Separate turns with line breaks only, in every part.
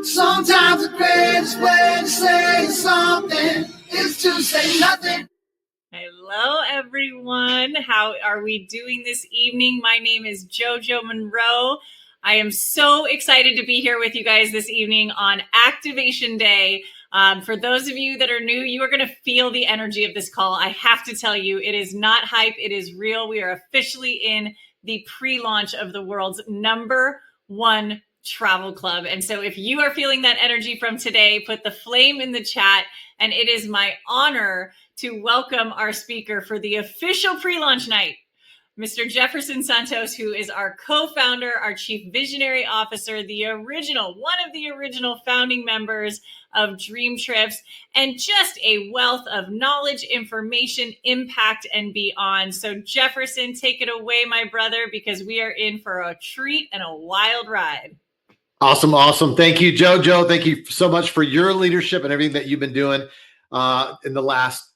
Sometimes the greatest way to say something is to say nothing.
Hello, everyone. How are we doing this evening? My name is JoJo Monroe. I am so excited to be here with you guys this evening on Activation Day. For those of you that are new, you are going to feel the energy of this call. I have to tell you, it is not hype. It is real. We are officially in the pre-launch of the world's #1 travel club. And so if you are feeling that energy from today, put the flame in the chat. And it is my honor to welcome our speaker for the official pre-launch night, Mr. Jefferson Santos, who is our co-founder, our chief visionary officer, one of the original founding members of DreamTrips, and just a wealth of knowledge, information, impact, and beyond. So Jefferson, take it away, my brother, because we are in for a treat and a wild ride.
Awesome. Thank you, JoJo. Thank you so much for your leadership and everything that you've been doing in the last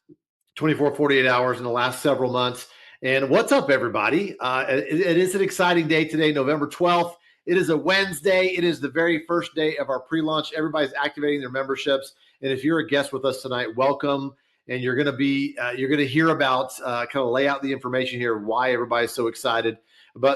24, 48 hours, in the last several months. And what's up, everybody? It is an exciting day today, November 12th. It is a Wednesday. It is the very first day of our pre-launch. Everybody's activating their memberships. And if you're a guest with us tonight, welcome. And you're going to hear about, kind of lay out the information here, why everybody's so excited.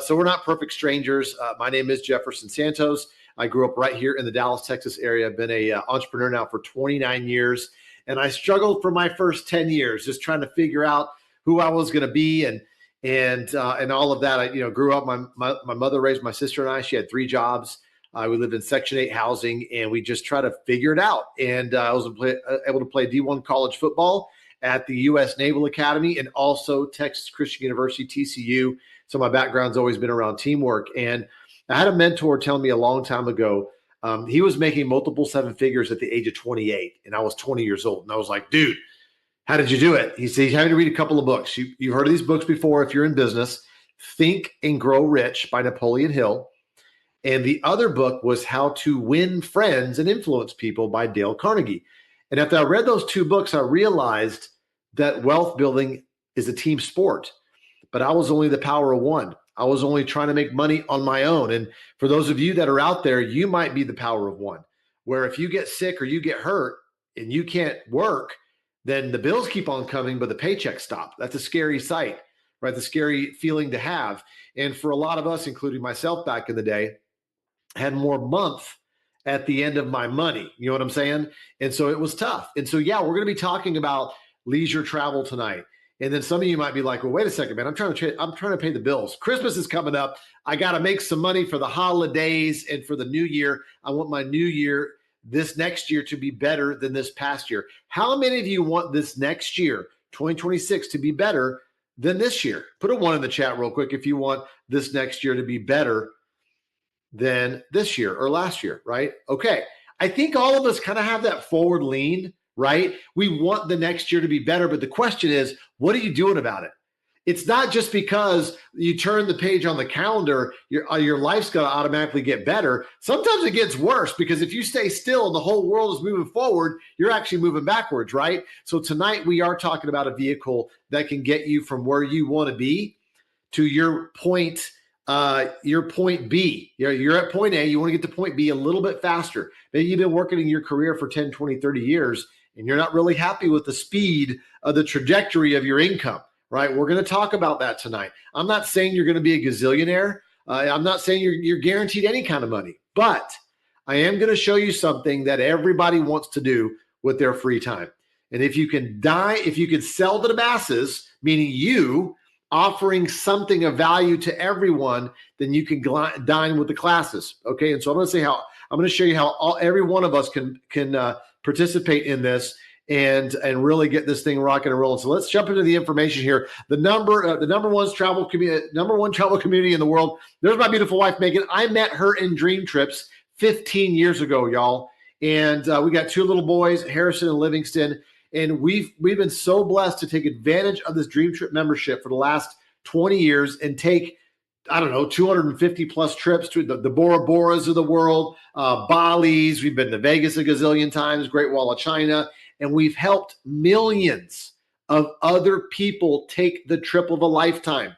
So we're not perfect strangers. My name is Jefferson Santos. I grew up right here in the Dallas, Texas area. I've been a entrepreneur now for 29 years. And I struggled for my first 10 years, just trying to figure out who I was going to be and all of that. I grew up. My mother raised my sister and I. She had 3 jobs. We lived in Section 8 housing, and we just tried to figure it out. And I was able to play D1 college football at the U.S. Naval Academy and also Texas Christian University, TCU. So my background's always been around teamwork. And I had a mentor tell me a long time ago, he was making multiple 7 figures at the age of 28, and I was 20 years old. And I was like, dude, how did you do it? He said, you have to read a couple of books. You've heard of these books before if you're in business. Think and Grow Rich by Napoleon Hill. And the other book was How to Win Friends and Influence People by Dale Carnegie. And after I read those 2 books, I realized that wealth building is a team sport. But I was only the power of one. I was only trying to make money on my own. And for those of you that are out there, you might be the power of one, where if you get sick or you get hurt and you can't work, then the bills keep on coming, but the paychecks stop. That's a scary sight, right? The scary feeling to have. And for a lot of us, including myself back in the day, had more month at the end of my money. You know what I'm saying? And so it was tough. And so, yeah, we're going to be talking about leisure travel tonight. And then some of you might be like, well, wait a second, man, I'm trying to pay the bills. Christmas is coming up. I got to make some money for the holidays and for the new year. I want my new year, this next year, to be better than this past year. How many of you want this next year, 2026, to be better than this year? Put a 1 in the chat real quick if you want this next year to be better than this year or last year, right? Okay. I think all of us kind of have that forward lean, right? We want the next year to be better, but the question is, what are you doing about it? It's not just because you turn the page on the calendar, your life's going to automatically get better. Sometimes it gets worse because if you stay still and the whole world is moving forward, you're actually moving backwards, right? So tonight we are talking about a vehicle that can get you from where you want to be to your point B. You're at point A, you want to get to point B a little bit faster. Maybe you've been working in your career for 10, 20, 30 years, and you're not really happy with the speed of the trajectory of your income, right? We're going to talk about that tonight. I'm not saying you're going to be a gazillionaire. I'm not saying you're guaranteed any kind of money, but I am going to show you something that everybody wants to do with their free time. And if you can sell to the masses, meaning you offering something of value to everyone, then you can dine with the classes. Okay. And so I'm going to show you how every one of us can participate in this and really get this thing rocking and rolling. So let's jump into the information here. The number one travel community in the world. There's my beautiful wife, Megan. I met her in DreamTrips 15 years ago, y'all. And we got 2 little boys, Harrison and Livingston. And we've been so blessed to take advantage of this DreamTrip membership for the last 20 years and take, 250 plus trips to the Bora Boras of the world, Bali's. We've been to Vegas a gazillion times, Great Wall of China, and we've helped millions of other people take the trip of a lifetime,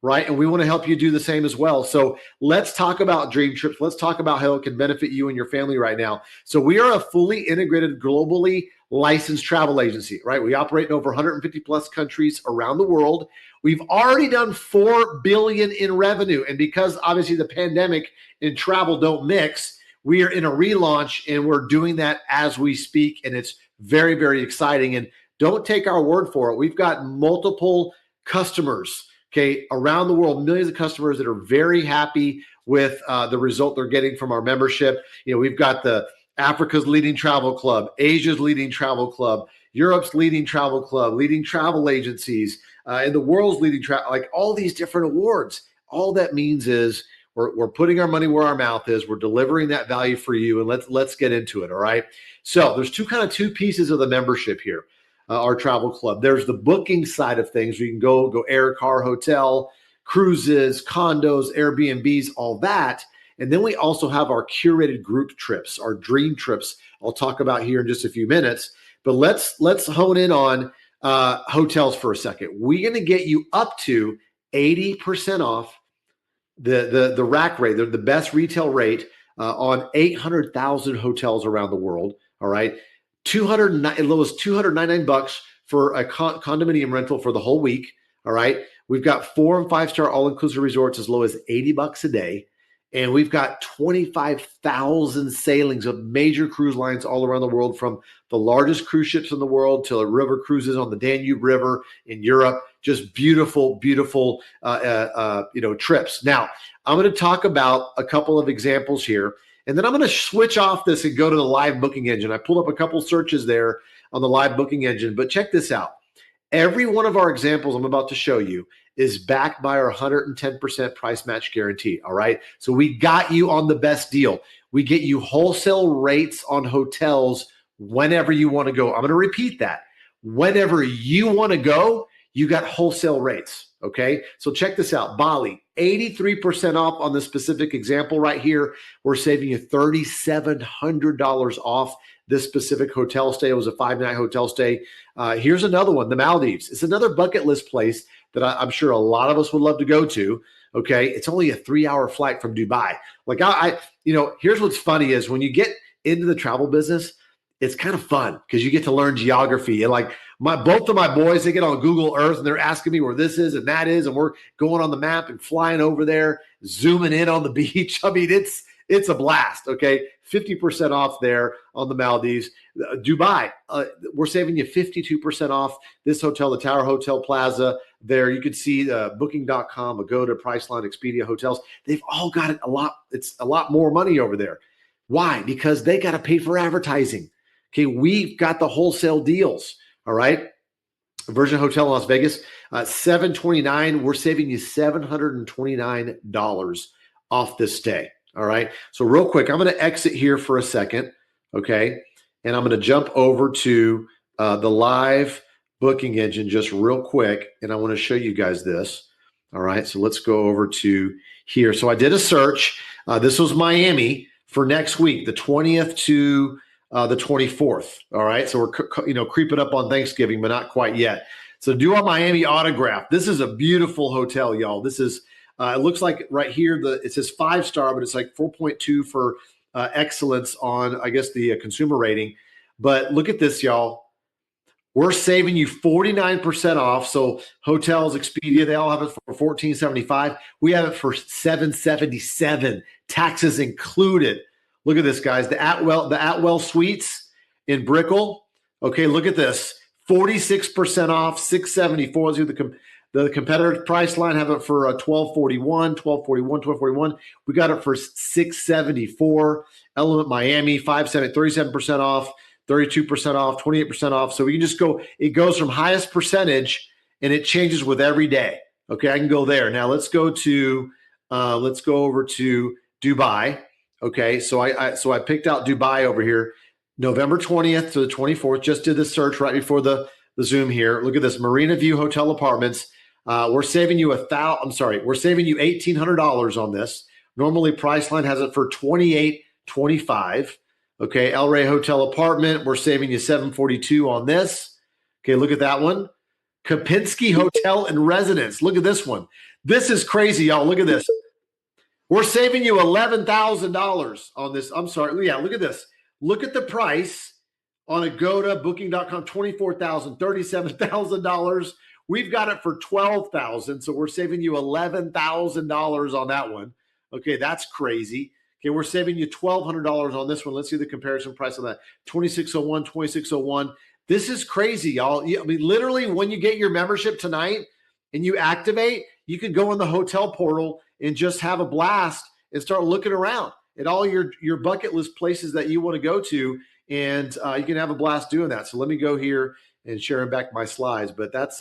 right? And we want to help you do the same as well. So let's talk about DreamTrips. Let's talk about how it can benefit you and your family right now. So we are a fully integrated, globally licensed travel agency, right? We operate in over 150 plus countries around the world. We've already done 4 billion in revenue. And because obviously the pandemic and travel don't mix, we are in a relaunch and we're doing that as we speak. And it's very, very exciting. And don't take our word for it. We've got multiple customers, okay, around the world, millions of customers that are very happy with the result they're getting from our membership. We've got the Africa's leading travel club, Asia's leading travel club, Europe's leading travel club, leading travel agencies, and the world's leading travel, like all these different awards. All that means is we're putting our money where our mouth is. We're delivering that value for you, and let's get into it. All right. So there's two pieces of the membership here. Our travel club. There's the booking side of things. You can go air, car, hotel, cruises, condos, Airbnbs, all that. And then we also have our curated group trips, our dream trips. I'll talk about here in just a few minutes. But let's hone in on hotels for a second. We're going to get you up to 80% off the rack rate, the best retail rate on 800,000 hotels around the world. All right. As low as $299 for a condominium rental for the whole week. All right. We've got 4 and 5-star all-inclusive resorts as low as $80 a day. And we've got 25,000 sailings of major cruise lines all around the world, from the largest cruise ships in the world to river cruises on the Danube River in Europe. Just beautiful, beautiful, trips. Now, I'm going to talk about a couple of examples here. And then I'm going to switch off this and go to the live booking engine. I pulled up a couple searches there on the live booking engine, but check this out. Every one of our examples I'm about to show you is backed by our 110% price match guarantee. All right. So we got you on the best deal. We get you wholesale rates on hotels whenever you want to go. I'm going to repeat that. Whenever you want to go, you got wholesale rates. Okay. So check this out. Bali, 83% off on the specific example right here. We're saving you $3,700 off this specific hotel stay. It was a 5-night hotel stay. Here's another one, the Maldives. It's another bucket list place that I'm sure a lot of us would love to go to. Okay. It's only a 3-hour flight from Dubai. Like here's what's funny is when you get into the travel business, it's kind of fun because you get to learn geography. And like both of my boys, they get on Google Earth and they're asking me where this is and that is. And we're going on the map and flying over there, zooming in on the beach. I mean, it's a blast. Okay. 50% off there on the Maldives. Dubai, we're saving you 52% off this hotel, the Tower Hotel Plaza there. You can see booking.com, Agoda, Priceline, Expedia hotels. They've all got it it's a lot more money over there. Why? Because they got to pay for advertising. Okay. We've got the wholesale deals. All right. Virgin Hotel in Las Vegas, $729. We're saving you $729 off this stay. All right. So real quick, I'm going to exit here for a second. Okay. And I'm going to jump over to the live booking engine just real quick. And I want to show you guys this. All right. So let's go over to here. So I did a search. This was Miami for next week, the 20th to the 24th. All right. So we're, creeping up on Thanksgiving, but not quite yet. So do our Miami autograph. This is a beautiful hotel, y'all. This is, it looks like right here, it says 5-star, but it's like 4.2 for excellence on, I guess, the consumer rating. But look at this, y'all. We're saving you 49% off. So hotels, Expedia, they all have it for $1,475. We have it for $777, taxes included. Look at this, guys. The Atwell Suites in Brickell. Okay, look at this. 46% off, $674. The competitor Priceline have it for $1,241. We got it for $674. Element Miami, 37% off, 32% off, 28% off. So we can just go. It goes from highest percentage, and it changes with every day. Okay, I can go there. Now let's go over to Dubai. Okay, so I picked out Dubai over here, November 20th to the 24th. Just did the search right before the Zoom here. Look at this, Marina View Hotel Apartments. We're saving you $1,800 on this. Normally, Priceline has it for $2,825. Okay, El Rey Hotel Apartment. We're saving you $742 on this. Okay, look at that one. Kapinski Hotel and Residence. Look at this one. This is crazy, y'all. Look at this. We're saving you $11,000 on this. I'm sorry. Yeah, look at this. Look at the price on Agoda, Booking.com, $24,000, $37,000. We've got it for $12,000, so we're saving you $11,000 on that one. Okay, that's crazy. Okay, we're saving you $1,200 on this one. Let's see the comparison price on that. 2601, 2601. This is crazy, y'all. I mean, literally, when you get your membership tonight and you activate, you can go in the hotel portal and just have a blast and start looking around at all your bucket list places that you want to go to, and you can have a blast doing that. So let me go here and share back my slides. But that's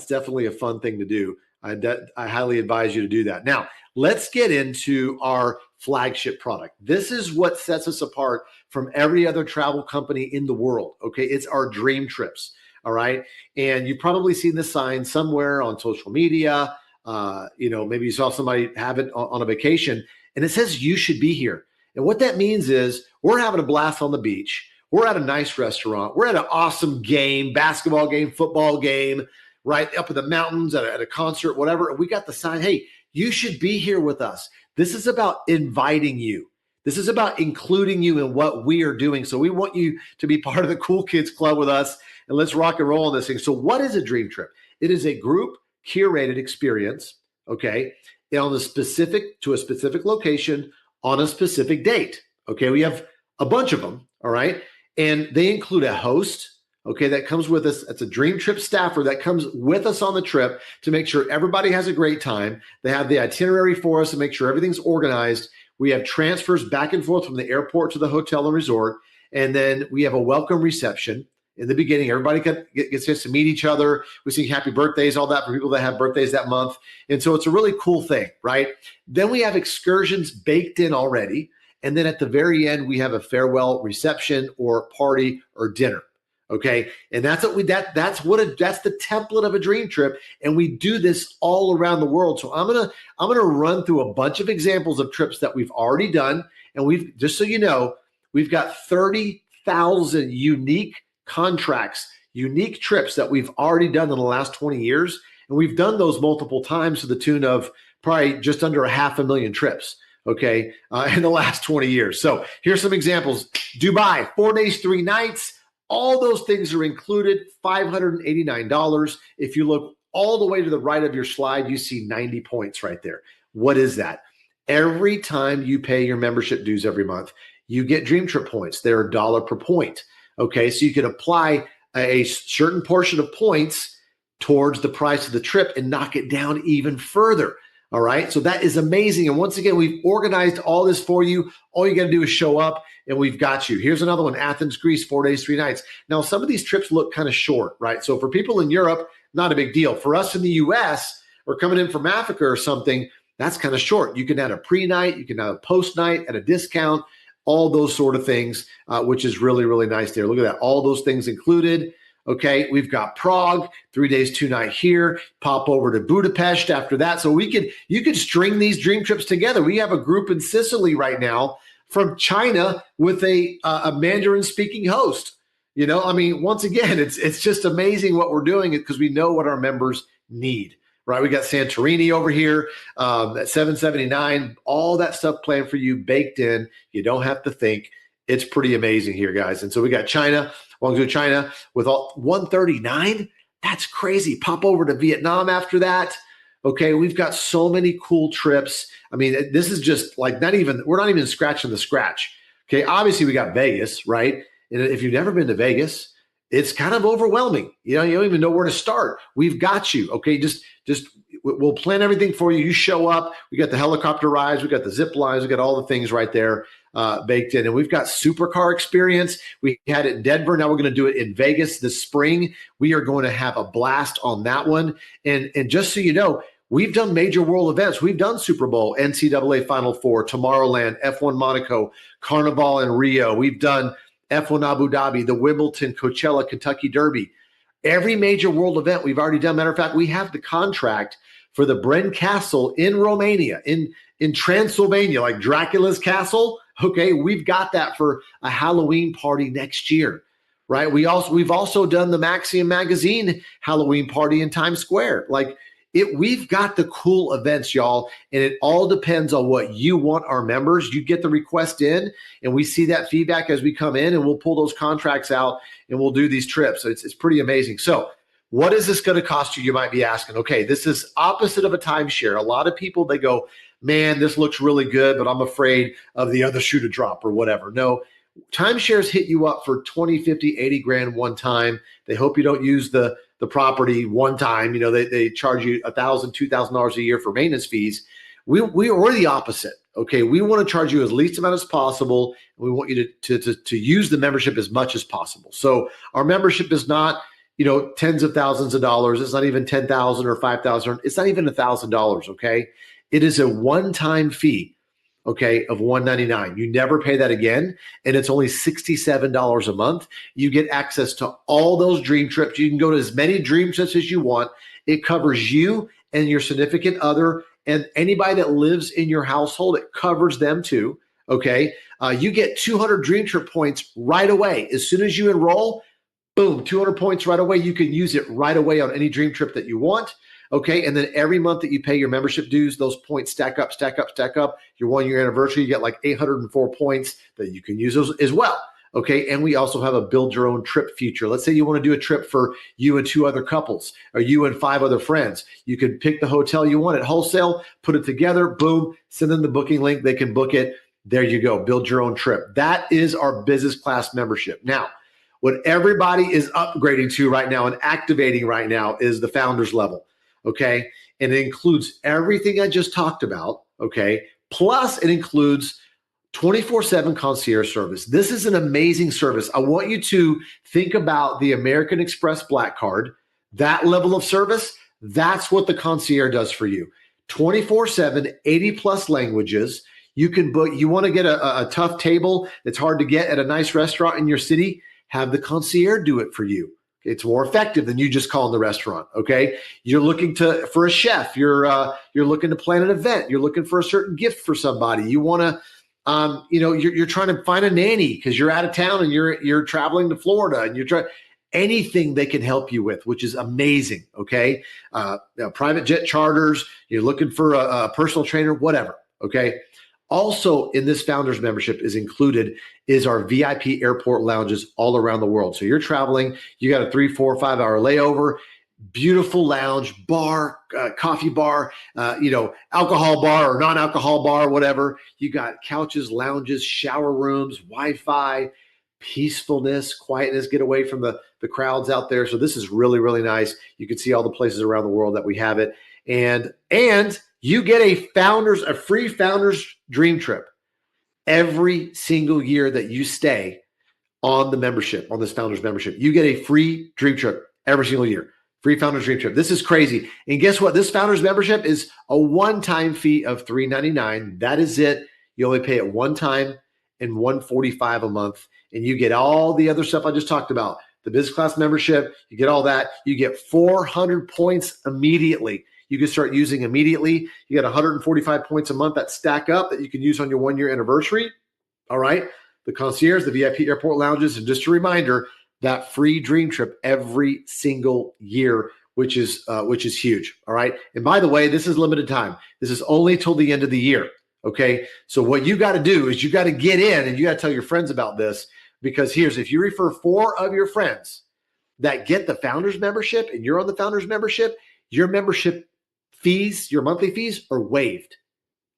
definitely a fun thing to do. I highly advise you to do that. Now, let's get into our flagship product. This is what sets us apart from every other travel company in the world. Okay, it's our DreamTrips. All right, and you've probably seen this sign somewhere on social media. Maybe you saw somebody have it on a vacation, and it says you should be here. And what that means is we're having a blast on the beach. We're at a nice restaurant. We're at an awesome game, basketball game, football game, right up in the mountains at a concert, whatever. And we got the sign, hey, you should be here with us. This is about inviting you. This is about including you in what we are doing. So we want you to be part of the Cool Kids Club with us, and let's rock and roll on this thing. So what is a dream trip? It is a group curated experience, okay, to a specific location on a specific date. Okay, we have a bunch of them, all right, and they include a host, okay, that comes with us. It's a Dream Trip staffer that comes with us on the trip to make sure everybody has a great time. They have the itinerary for us to make sure everything's organized. We have transfers back and forth from the airport to the hotel and resort, and then we have a welcome reception. In the beginning, everybody gets to meet each other. We sing happy birthdays, all that for people that have birthdays that month. And so it's a really cool thing, right? Then we have excursions baked in already. And then at the very end, we have a farewell reception or party or dinner. Okay. And that's the template of a dream trip. And we do this all around the world. So I'm gonna run through a bunch of examples of trips that we've already done. And just so you know, we've got 30,000 unique contracts, unique trips that we've already done in the last 20 years. And we've done those multiple times to the tune of probably just under 500,000 trips, okay, in the last 20 years. So here's some examples. Dubai, 4 days, 3 nights. All those things are included, $589. If you look all the way to the right of your slide, you see 90 points right there. What is that? Every time you pay your membership dues every month, you get Dream Trip points. They're $1 per point. Okay, so you can apply a certain portion of points towards the price of the trip and knock it down even further. All right, so that is amazing. And once again, we've organized all this for you. All you got to do is show up and we've got you. Here's another one, Athens, Greece, 4 days, 3 nights. Now, some of these trips look kind of short, right? So for people in Europe, not a big deal. For us in the US or coming in from Africa or something, that's kind of short. You can add a pre-night, you can add a post-night at a discount, all those sort of things, which is really, really nice there. Look at that. All those things included. Okay, we've got Prague, 3 days, 2 nights here. Pop over to Budapest after that. So you could string these dream trips together. We have a group in Sicily right now from China with a Mandarin-speaking host. You know, I mean, once again, it's just amazing what we're doing because we know what our members need. Right, we got Santorini over here at $779. All that stuff planned for you, baked in. You don't have to think. It's pretty amazing here, guys. And so we got China. We'll go to China with all $139. That's crazy. Pop over to Vietnam after that. Okay, we've got so many cool trips. I mean, this is just like we're not even scratching the scratch. Okay, obviously we got Vegas, right? And if you've never been to Vegas, it's kind of overwhelming. You know, you don't even know where to start. We've got you. Okay, just we'll plan everything for you. You show up. We got the helicopter rides. We got the zip lines. We got all the things right there baked in. And we've got supercar experience. We had it in Denver. Now we're going to do it in Vegas this spring. We are going to have a blast on that one. And just so you know, we've done major world events. We've done Super Bowl, NCAA Final Four, Tomorrowland, F1 Monaco, Carnival in Rio. We've done F1 Abu Dhabi, the Wimbledon, Coachella, Kentucky Derby. Every major world event we've already done. Matter of fact, we have the contract for the Bren Castle in Romania, in Transylvania, like Dracula's castle. Okay, we've got that for a Halloween party next year, right? We've also done the Maxim magazine Halloween party in Times Square. Like, We've got the cool events, y'all, and it all depends on what you want our members. You get the request in, and we see that feedback as we come in, and we'll pull those contracts out and we'll do these trips. So it's pretty amazing. So what is this going to cost you? You might be asking. Okay, this is opposite of a timeshare. A lot of people, they go, man, this looks really good, but I'm afraid of the other shoe to drop or whatever. No, timeshares hit you up for 20, 50, 80 grand one time. They hope you don't use the property one time. You know, they charge you $1,000, $2,000 a year for maintenance fees. We're the opposite. Okay, we want to charge you as least amount as possible. We want you to use the membership as much as possible. So our membership is not, you know, tens of thousands of dollars. It's not even 10,000 or 5,000. It's not even $1,000. Okay, it is a one-time fee, okay, of $199. You never pay that again, and it's only $67 a month. You get access to all those dream trips. You can go to as many dream trips as you want. It covers you and your significant other and anybody that lives in your household. It covers them too, okay? You get 200 dream trip points right away. As soon as you enroll, boom, 200 points right away. You can use it right away on any dream trip that you want. Okay. And then every month that you pay your membership dues, those points stack up, stack up, stack up. Your 1 year anniversary, you get like 804 points that you can use those as well. Okay. And we also have a build your own trip feature. Let's say you want to do a trip for you and 2 other couples or you and 5 other friends. You can pick the hotel you want at wholesale, put it together, boom, send them the booking link. They can book it. There you go. Build your own trip. That is our business class membership. Now, what everybody is upgrading to right now and activating right now is the founders level. Okay. And it includes everything I just talked about. Okay. Plus, it includes 24/7 concierge service. This is an amazing service. I want you to think about the American Express Black Card, that level of service. That's what the concierge does for you. 24/7, 80 plus languages. You can book, you want to get a tough table that's hard to get at a nice restaurant in your city, have the concierge do it for you. It's more effective than you just calling the restaurant. Okay, you're looking for a chef. You're looking to plan an event. You're looking for a certain gift for somebody. You want to, you're trying to find a nanny because you're out of town and you're traveling to Florida and you're trying anything they can help you with, which is amazing. Okay, private jet charters. You're looking for a personal trainer, whatever. Okay. Also in this founders membership is included is our VIP airport lounges all around the world. So you're traveling, you got a 3, 4, 5 hour layover, beautiful lounge, bar, coffee bar, alcohol bar or non-alcohol bar, whatever. You got couches, lounges, shower rooms, Wi-Fi, peacefulness, quietness, get away from the crowds out there. So this is really, really nice. You can see all the places around the world that we have it. And you get a free founders dream trip every single year that you stay on the membership, on this founders membership. You get a free dream trip every single year. Free founders dream trip. This is crazy. And guess what? This founders membership is a one-time fee of $399. That is it. You only pay it one time and $145 a month. And you get all the other stuff I just talked about. The business class membership, you get all that. You get 400 points immediately. You can start using immediately. You get 145 points a month that stack up that you can use on your 1 year anniversary. All right. The concierge, the VIP airport lounges, and just a reminder, that free dream trip every single year, which is huge. All right. And by the way, this is limited time. This is only till the end of the year. Okay. So what you got to do is you got to get in and you got to tell your friends about this, because if you refer 4 of your friends that get the founders membership and you're on the founders membership, your membership fees, your monthly fees are waived.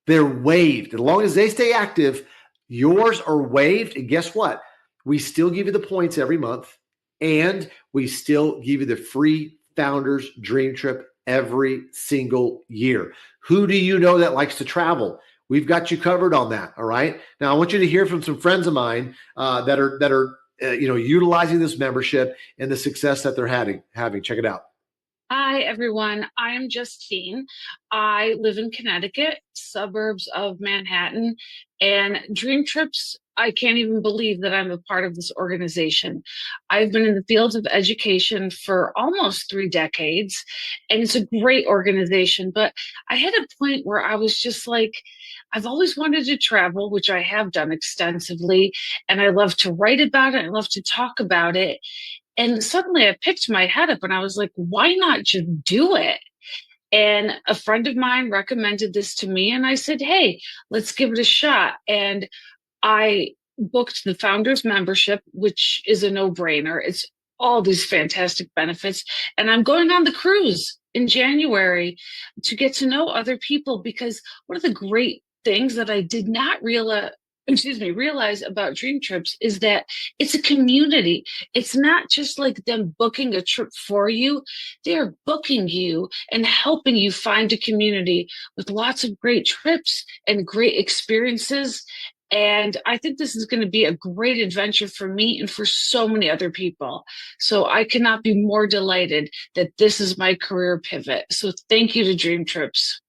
They're waived. As long as they stay active, yours are waived. And guess what? We still give you the points every month, and we still give you the free founders dream trip every single year. Who do you know that likes to travel? We've got you covered on that. All right. Now I want you to hear from some friends of mine that are utilizing this membership and the success that they're having. Check it out.
Hi, everyone. I am Justine. I live in Connecticut, suburbs of Manhattan, and Dream Trips, I can't even believe that I'm a part of this organization. I've been in the field of education for almost 3 decades, and it's a great organization. But I had a point where I was just like, I've always wanted to travel, which I have done extensively, and I love to write about it. I love to talk about it. And suddenly I picked my head up and I was like, why not just do it? And a friend of mine recommended this to me, and I said, hey, let's give it a shot. And I booked the founders membership, which is a no-brainer. It's all these fantastic benefits. And I'm going on the cruise in January to get to know other people, because one of the great things that I did not realize about Dream Trips is that it's a community. It's not just like them booking a trip for you. They're booking you and helping you find a community with lots of great trips and great experiences. And I think this is going to be a great adventure for me and for so many other people. So I cannot be more delighted that this is my career pivot. So thank you to Dream Trips.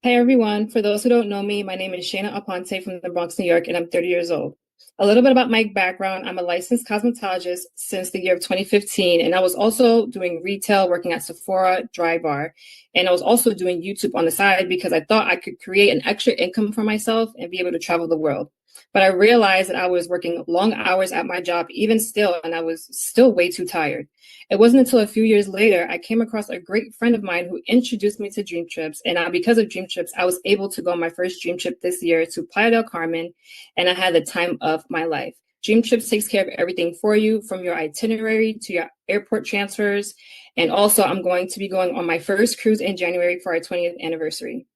Hey everyone, for those who don't know me, my name is Shayna Aponte from the Bronx, New York, and I'm 30 years old. A little bit about my background: I'm a licensed cosmetologist since the year of 2015, and I was also doing retail, working at Sephora, Dry Bar, and I was also doing YouTube on the side because I thought I could create an extra income for myself and be able to travel the world. But I realized that I was working long hours at my job even still, and I was still way too tired. It wasn't until a few years later I came across a great friend of mine who introduced me to Dream Trips, and because of Dream Trips, I was able to go on my first Dream Trip this year to Playa del Carmen, and I had the time of my life. Dream Trips takes care of everything for you, from your itinerary to your airport transfers, and also I'm going to be going on my first cruise in January for our 20th anniversary.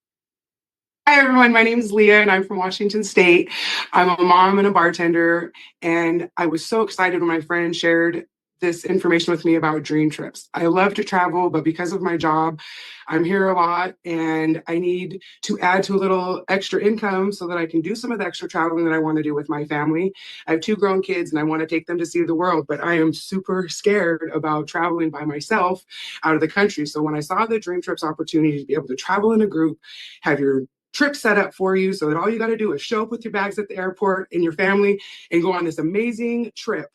Hi, everyone. My name is Leah, and I'm from Washington State. I'm a mom and a bartender, and I was so excited when my friend shared this information with me about Dream Trips. I love to travel, but because of my job, I'm here a lot, and I need to add to a little extra income so that I can do some of the extra traveling that I want to do with my family. I have 2 grown kids, and I want to take them to see the world, but I am super scared about traveling by myself out of the country. So when I saw the Dream Trips opportunity to be able to travel in a group, have your trip set up for you so that all you got to do is show up with your bags at the airport and your family and go on this amazing trip,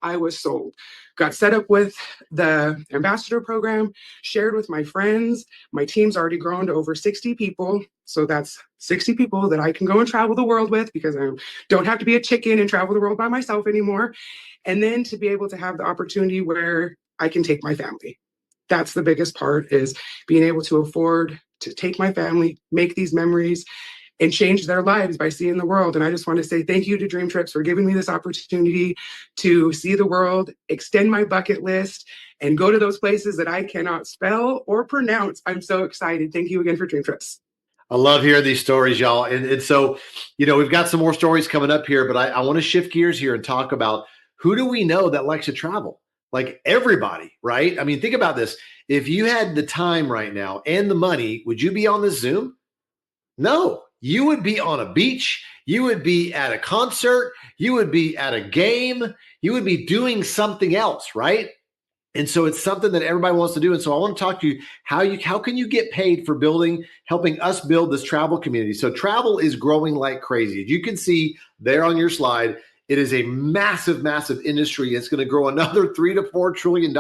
I was sold. Got set up with the ambassador program, shared with my friends. My team's already grown to over 60 people. So that's 60 people that I can go and travel the world with, because I don't have to be a chicken and travel the world by myself anymore. And then to be able to have the opportunity where I can take my family. That's the biggest part, is being able to afford to take my family, make these memories, and change their lives by seeing the world. And I just want to say thank you to Dream Trips for giving me this opportunity to see the world, extend my bucket list, and go to those places that I cannot spell or pronounce. I'm so excited. Thank you again for Dream Trips.
I love hearing these stories, y'all. And so, we've got some more stories coming up here, but I want to shift gears here and talk about, who do we know that likes to travel? Like everybody, right? I mean, think about this. If you had the time right now and the money, would you be on this Zoom? No, you would be on a beach. You would be at a concert. You would be at a game. You would be doing something else, right? And so it's something that everybody wants to do. And so I want to talk to you, how can you get paid for helping us build this travel community? So travel is growing like crazy. As you can see there on your slide, it is a massive, massive industry. It's going to grow another $3 to $4 trillion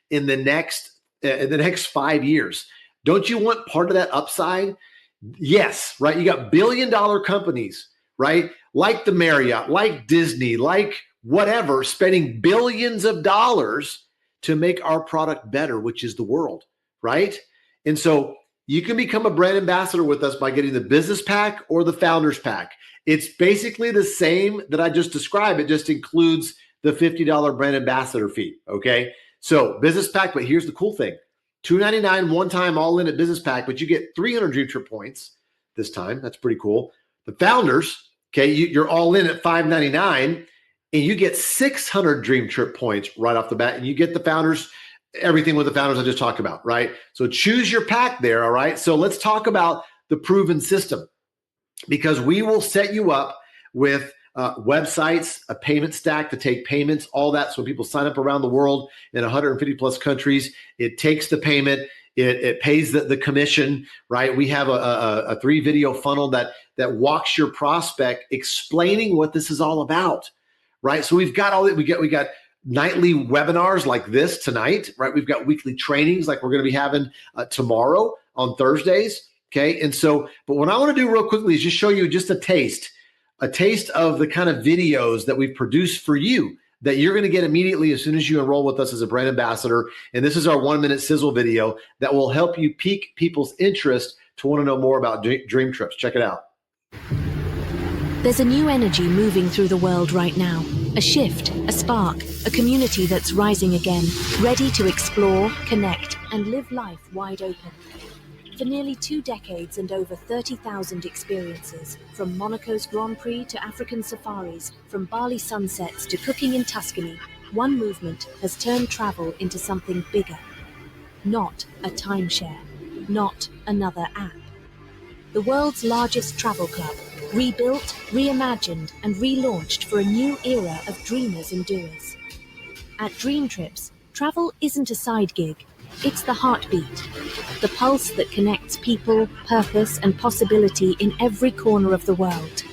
in the next 5 years. Don't you want part of that upside? Yes, right. You got billion-dollar companies, right? Like the Marriott, like Disney, like whatever, spending billions of dollars to make our product better, which is the world, right? And so you can become a brand ambassador with us by getting the business pack or the founders pack. It's basically the same that I just described. It just includes the $50 brand ambassador fee, okay? So business pack, but here's the cool thing. $299 one time all in at business pack, but you get 300 Dream Trip points this time. That's pretty cool. The founders, okay, you're all in at $599, and you get 600 Dream Trip points right off the bat, and you get the founders, everything with the founders I just talked about, right? So choose your pack there, all right? So let's talk about the proven system, because we will set you up with websites, a payment stack to take payments, all that. So people sign up around the world in 150 plus countries. It takes the payment. It pays the commission, right? We have a 3-video funnel that walks your prospect explaining what this is all about, right? So we've got all that. We got nightly webinars like this tonight, right? We've got weekly trainings like we're going to be having tomorrow on Thursdays. Okay. And so, but what I want to do real quickly is just show you just a taste of the kind of videos that we've produced for you that you're going to get immediately as soon as you enroll with us as a brand ambassador. And this is our 1-minute sizzle video that will help you pique people's interest to want to know more about DreamTrips. Check it out.
There's a new energy moving through the world right now. A shift, a spark, a community that's rising again, ready to explore, connect, and live life wide open. For nearly 2 decades and over 30,000 experiences, from Monaco's Grand Prix to African safaris, from Bali sunsets to cooking in Tuscany, one movement has turned travel into something bigger. Not a timeshare, not another app. The world's largest travel club, rebuilt, reimagined, and relaunched for a new era of dreamers and doers. At DreamTrips, travel isn't a side gig, it's the heartbeat, the pulse that connects people, purpose, and possibility in every corner of the world.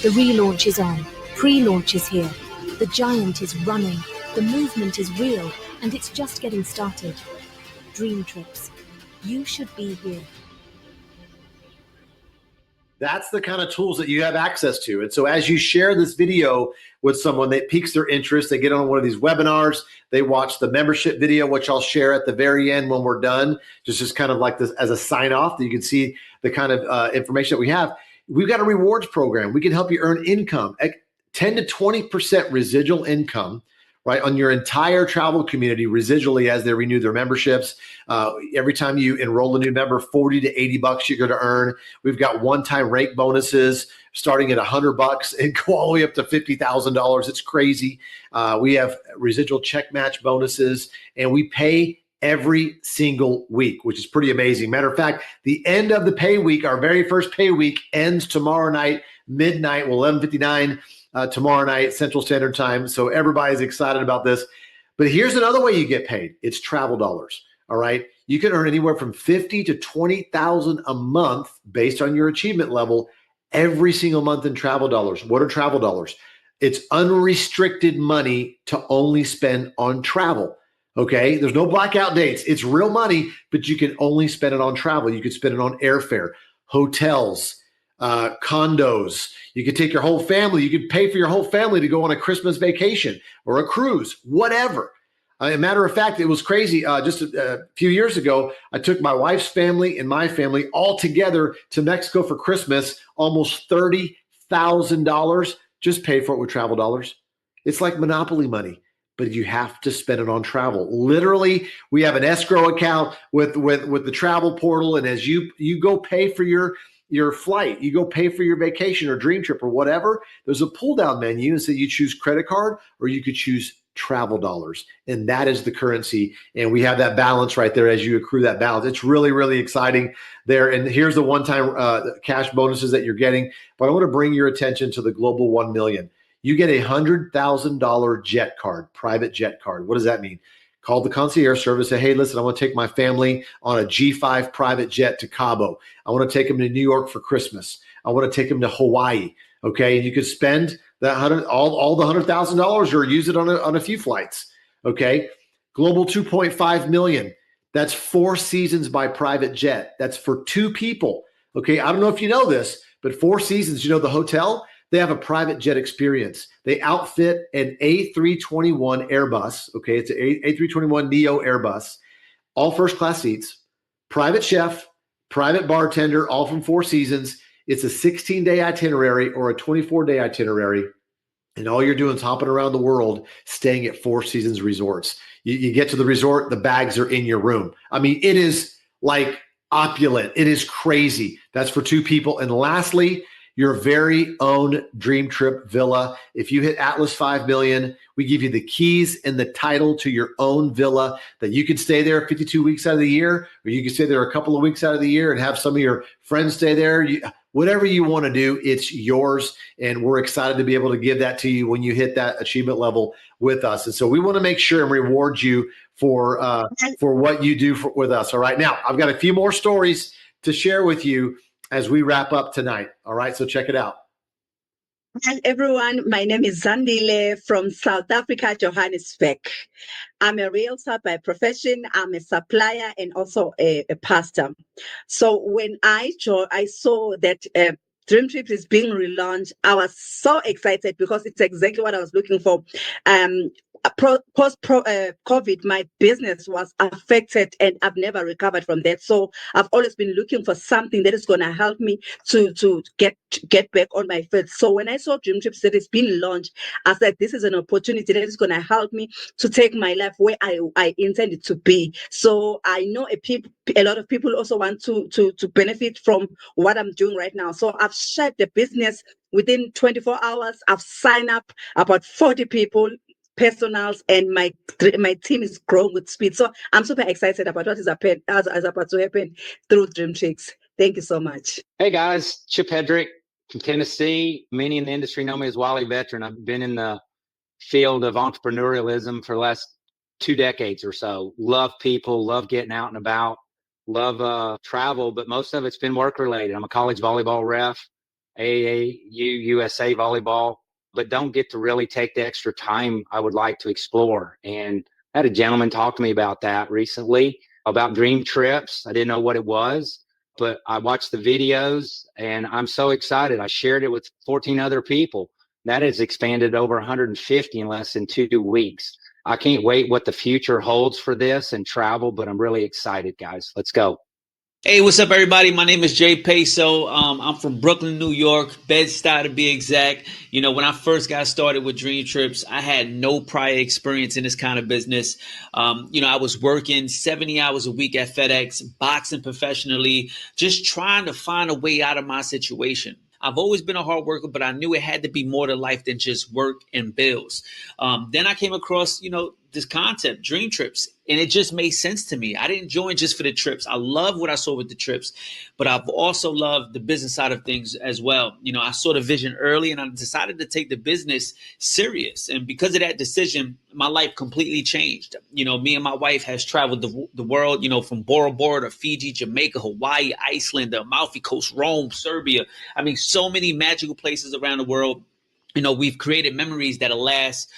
The relaunch is on, pre-launch is here, the giant is running, the movement is real, and it's just getting started. DreamTrips, you should be here.
That's the kind of tools that you have access to. And so as you share this video with someone that piques their interest, they get on one of these webinars, they watch the membership video, which I'll share at the very end when we're done, just kind of like this as a sign off, that you can see the kind of information that we have. We've got a rewards program. We can help you earn income, 10 to 20% residual income, right, on your entire travel community residually as they renew their memberships. Every time you enroll a new member, 40 to 80 bucks you're going to earn. We've got one-time rate bonuses starting at $100 and go all the way up to $50,000. It's crazy. We have residual check match bonuses, and we pay every single week, which is pretty amazing. Matter of fact, the end of the pay week, our very first pay week, ends tomorrow night, midnight, 11:59. Tomorrow night, Central Standard Time. So everybody's excited about this. But here's another way you get paid. It's travel dollars. All right. You can earn anywhere from $50,000 to $20,000 a month based on your achievement level every single month in travel dollars. What are travel dollars? It's unrestricted money to only spend on travel. Okay. There's no blackout dates. It's real money, but you can only spend it on travel. You could spend it on airfare, hotels, condos. You could take your whole family. You could pay for your whole family to go on a Christmas vacation or a cruise, whatever. As a matter of fact, it was crazy. Just a few years ago, I took my wife's family and my family all together to Mexico for Christmas, almost $30,000. Just paid for it with travel dollars. It's like Monopoly money, but you have to spend it on travel. Literally, we have an escrow account with the travel portal. And as you go pay for your flight, you go pay for your vacation or dream trip or whatever, there's a pull down menu. And so you choose credit card or you could choose travel dollars. And that is the currency. And we have that balance right there as you accrue that balance. It's really, really exciting there. And here's the one-time cash bonuses that you're getting. But I want to bring your attention to the Global 1 Million. You get a $100,000 jet card, private jet card. What does that mean? Call the concierge service, say, hey, listen, I want to take my family on a G5 private jet to Cabo. I want to take them to New York for Christmas. I want to take them to Hawaii. Okay. And you could spend that all the $100,000 or use it on a few flights. Okay. Global 2.5 million. That's 4 seasons by private jet. That's for 2 people. Okay. I don't know if you know this, but 4 seasons, the hotel, they have a private jet experience. They outfit an A321 Airbus. Okay, it's an A321 Neo Airbus, all first class seats, private chef, private bartender, all from 4 seasons. It's a 16-day itinerary or a 24-day itinerary. And all you're doing is hopping around the world, staying at 4 Seasons resorts. You get to the resort, the bags are in your room. I mean, it is like opulent. It is crazy. That's for 2 people. And lastly, your very own Dream Trip villa. If you hit Atlas 5 million, we give you the keys and the title to your own villa that you can stay there 52 weeks out of the year, or you can stay there a couple of weeks out of the year and have some of your friends stay there. Whatever you want to do, it's yours. And we're excited to be able to give that to you when you hit that achievement level with us. And so we want to make sure and reward you for what you do with us. All right. Now, I've got a few more stories to share with you as we wrap up tonight. All right, so check it out.
Hi, everyone. My name is Zandile from South Africa, Johannesburg. I'm a realtor by profession. I'm a supplier and also a pastor. So when I saw that DreamTrips is being relaunched. I was so excited because it's exactly what I was looking for. Post-COVID, my business was affected and I've never recovered from that. So I've always been looking for something that is going to help me to get back on my feet. So when I saw DreamTrips that it's been launched, I said, this is an opportunity that is going to help me to take my life where I intend it to be. So I know a lot of people also want to benefit from what I'm doing right now. So I've shared the business within 24 hours. I've signed up about 40 people, personals, and my team is growing with speed. So I'm super excited about what is about to happen through DreamTrips. Thank you so much.
Hey guys, Chip Hedrick from Tennessee. Many in the industry know me as Wally Veteran. I've been in the field of entrepreneurialism for the last 2 decades or so. Love people, love getting out and about, love travel, but most of it's been work related. I'm a college volleyball ref, AAU, USA volleyball, but don't get to really take the extra time I would like to explore. And I had a gentleman talk to me about that recently, about DreamTrips. I didn't know what it was, but I watched the videos and I'm so excited. I shared it with 14 other people. That has expanded over 150 in less than 2 weeks. I can't wait what the future holds for this and travel, but I'm really excited, guys. Let's go.
Hey, what's up, everybody? My name is Jay Peso. I'm from Brooklyn, New York, Bed-Stuy to be exact. You know, when I first got started with DreamTrips, I had no prior experience in this kind of business. I was working 70 hours a week at FedEx, boxing professionally, just trying to find a way out of my situation. I've always been a hard worker, but I knew it had to be more to life than just work and bills. Then I came across, this concept, DreamTrips, and it just made sense to me. I didn't join just for the trips. I love what I saw with the trips, but I've also loved the business side of things as well. I saw the vision early and I decided to take the business serious. And because of that decision, my life completely changed. Me and my wife has traveled the world, from Bora Bora to Fiji, Jamaica, Hawaii, Iceland, the Amalfi Coast, Rome, Serbia. I mean, so many magical places around the world. We've created memories that'll last,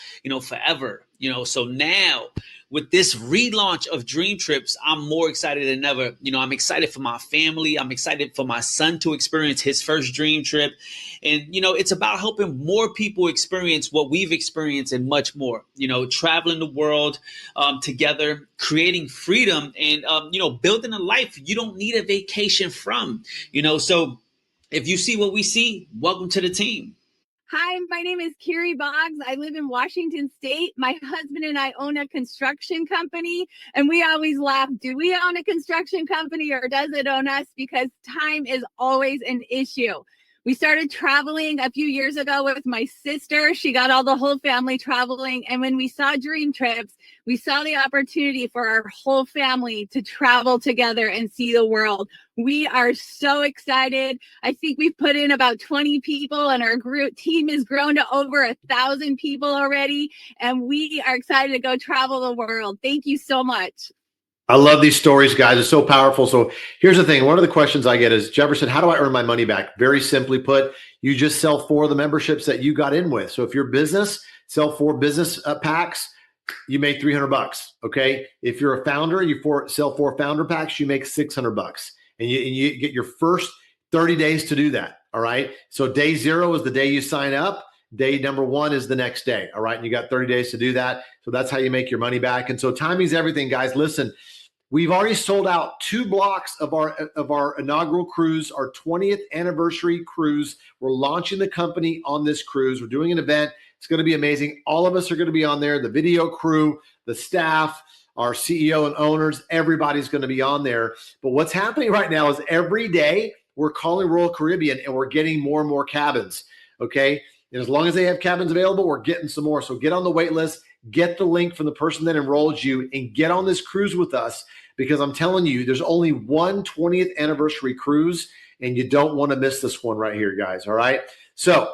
forever. So now with this relaunch of DreamTrips, I'm more excited than ever. I'm excited for my family. I'm excited for my son to experience his first dream trip. And, it's about helping more people experience what we've experienced and much more, traveling the world together, creating freedom and, building a life you don't need a vacation from, so if you see what we see, welcome to the team.
Hi, my name is Carrie Boggs. I live in Washington State. My husband and I own a construction company, and we always laugh. Do we own a construction company or does it own us? Because time is always an issue. We started traveling a few years ago with my sister. She got all the whole family traveling. And when we saw DreamTrips, we saw the opportunity for our whole family to travel together and see the world. We are so excited. I think we've put in about 20 people and our team has grown to over 1,000 people already. And we are excited to go travel the world. Thank you so much.
I love these stories, guys. It's so powerful. So here's the thing. One of the questions I get is, Jefferson, how do I earn my money back? Very simply put, you just sell 4 of the memberships that you got in with. So if your business, sell 4 business packs, you make $300. Okay. If you're a founder, you sell 4 founder packs, you make $600. And you get your first 30 days to do that. All right. So day 0 is the day you sign up. Day number 1 is the next day. All right. And you got 30 days to do that. So that's how you make your money back. And so timing's everything, guys. Listen, we've already sold out 2 blocks of our inaugural cruise, our 20th anniversary cruise. We're launching the company on this cruise. We're doing an event. It's going to be amazing. All of us are going to be on there. The video crew, the staff, our CEO and owners, everybody's going to be on there. But what's happening right now is every day we're calling Royal Caribbean and we're getting more and more cabins. Okay. And as long as they have cabins available, we're getting some more. So get on the wait list, get the link from the person that enrolled you and get on this cruise with us, because I'm telling you, there's only one 20th anniversary cruise and you don't want to miss this one right here, guys. All right. So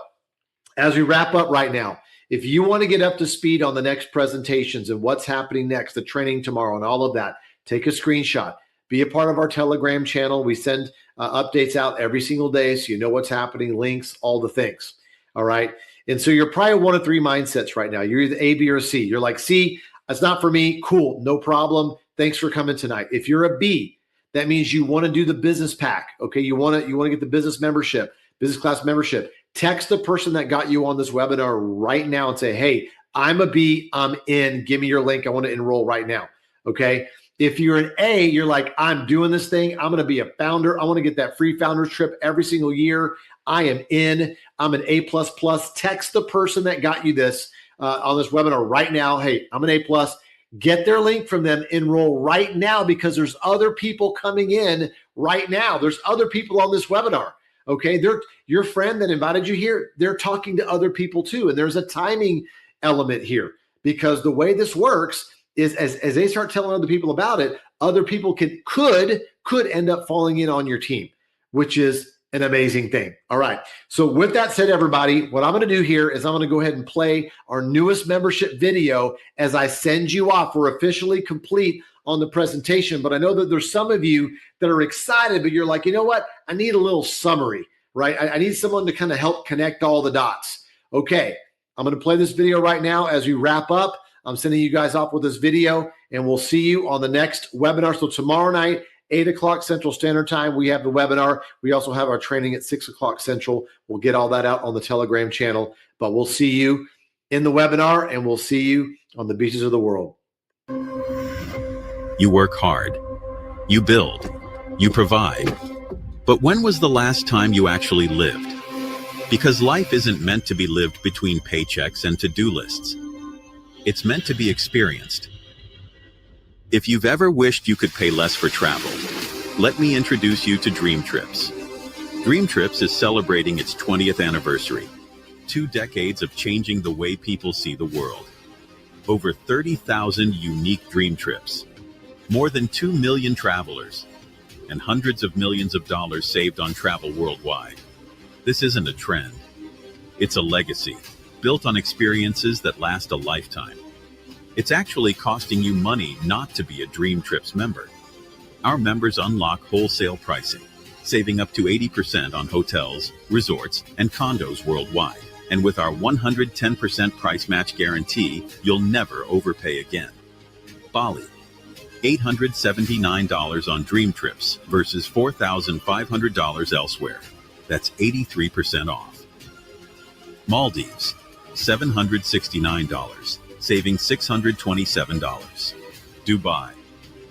as we wrap up right now, if you want to get up to speed on the next presentations and what's happening next, the training tomorrow and all of that, take a screenshot, be a part of our Telegram channel. We send updates out every single day so you know what's happening, links, all the things. All right. And so you're probably one of 3 mindsets right now. You're either A, B, or C. You're like, C, that's not for me. Cool. No problem. Thanks for coming tonight. If you're a B, that means you want to do the business pack. Okay. You want to get the business membership. business class membership. Text the person that got you on this webinar right now and say, hey, I'm a B, I'm in, give me your link. I want to enroll right now. Okay. If you're an A, you're like, I'm doing this thing. I'm going to be a founder. I want to get that free founders trip every single year. I am in. I'm an A++. Text the person that got you this on this webinar right now. Hey, I'm an A+. Get their link from them. Enroll right now because there's other people coming in right now. There's other people on this webinar. Okay, they're your friend that invited you here. They're talking to other people too, and there's a timing element here because the way this works is as they start telling other people about it, other people could end up falling in on your team, which is an amazing thing. All right. So with that said, everybody, what I'm going to do here is I'm going to go ahead and play our newest membership video as I send you off. We're officially complete on the presentation, but I know that there's some of you that are excited, but you're like, you know what? I need a little summary, right? I need someone to kind of help connect all the dots. Okay. I'm going to play this video right now as we wrap up. I'm sending you guys off with this video, and we'll see you on the next webinar. So tomorrow night, 8 o'clock Central Standard Time, we have the webinar. We also have our training at 6 o'clock Central. We'll get all that out on the Telegram channel, but we'll see you in the webinar, and we'll see you on the beaches of the world.
You work hard, you build, you provide. But when was the last time you actually lived? Because life isn't meant to be lived between paychecks and to-do lists. It's meant to be experienced. If you've ever wished you could pay less for travel, let me introduce you to DreamTrips. DreamTrips is celebrating its 20th anniversary, 2 decades of changing the way people see the world. Over 30,000 unique DreamTrips, more than 2 million travelers, and hundreds of millions of dollars saved on travel worldwide. This isn't a trend. It's a legacy, built on experiences that last a lifetime. It's actually costing you money not to be a DreamTrips member. Our members unlock wholesale pricing, saving up to 80% on hotels, resorts, and condos worldwide. And with our 110% price match guarantee, you'll never overpay again. Bali, $879 on DreamTrips versus $4,500 elsewhere. That's 83% off. Maldives, $769, saving $627. Dubai,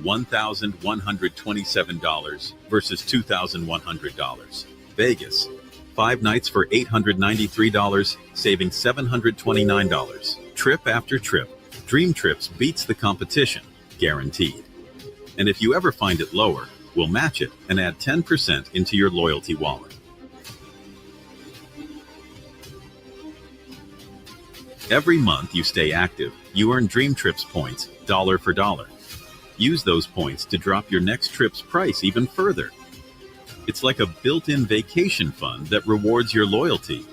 $1,127 versus $2,100. Vegas, 5 nights for $893, saving $729. Trip after trip, DreamTrips beats the competition, guaranteed. And if you ever find it lower, we'll match it and add 10% into your loyalty wallet. Every month you stay active, you earn DreamTrips points, dollar for dollar. Use those points to drop your next trip's price even further. It's like a built-in vacation fund that rewards your loyalty.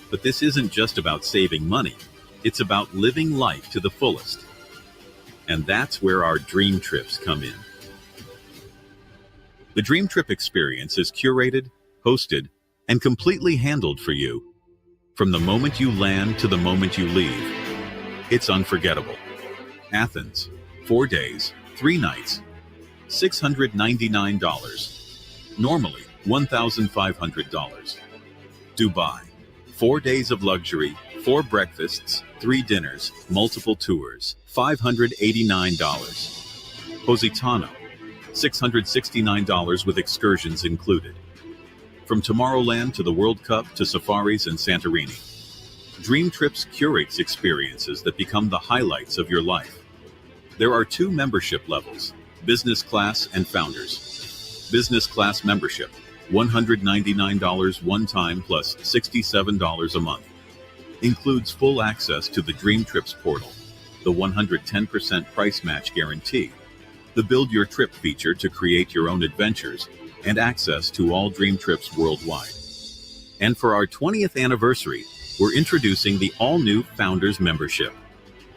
But this isn't just about saving money. It's about living life to the fullest. And that's where our DreamTrips come in. The DreamTrip experience is curated, hosted, and completely handled for you. From the moment you land to the moment you leave, it's unforgettable. Athens, 4 days, 3 nights, $699. Normally, $1,500. Dubai, 4 days of luxury, 4 breakfasts, 3 dinners, multiple tours, $589. Positano, $669 with excursions included. From Tomorrowland to the World Cup to safaris and Santorini, DreamTrips curates experiences that become the highlights of your life. There are 2 membership levels, business class and founders. Business class membership, $199 one time plus $67 a month. Includes full access to the DreamTrips portal, the 110% price match guarantee, the Build Your Trip feature to create your own adventures, and access to all DreamTrips worldwide. And for our 20th anniversary, we're introducing the all-new Founders Membership,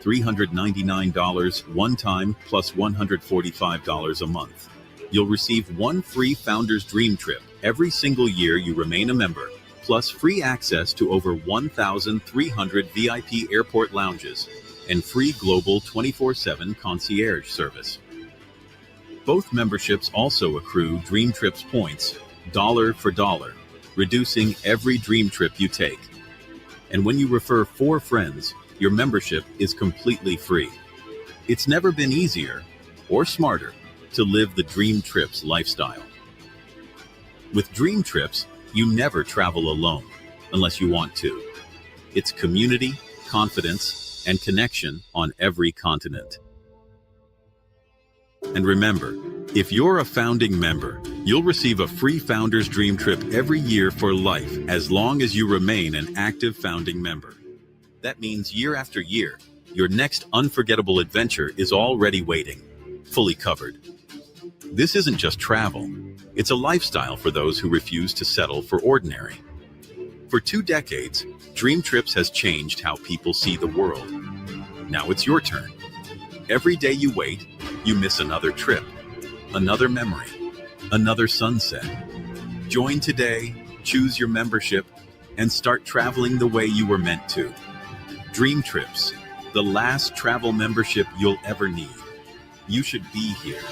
$399 one time plus $145 a month. You'll receive 1 free Founders Dream Trip every single year you remain a member, plus free access to over 1,300 VIP airport lounges and free global 24/7 concierge service. Both memberships also accrue DreamTrips points, dollar for dollar, reducing every dream trip you take. And when you refer 4 friends, your membership is completely free. It's never been easier or smarter to live the DreamTrips lifestyle. With DreamTrips, you never travel alone unless you want to. It's community, confidence, and connection on every continent. And remember, if you're a founding member, you'll receive a free Founder's Dream Trip every year for life as long as you remain an active founding member. That means year after year, your next unforgettable adventure is already waiting, fully covered. This isn't just travel, it's a lifestyle for those who refuse to settle for ordinary. For 2 decades, DreamTrips has changed how people see the world. Now it's your turn. Every day you wait, you miss another trip, another memory, another sunset. Join today, choose your membership, and start traveling the way you were meant to. DreamTrips, the last travel membership you'll ever need. You should be here.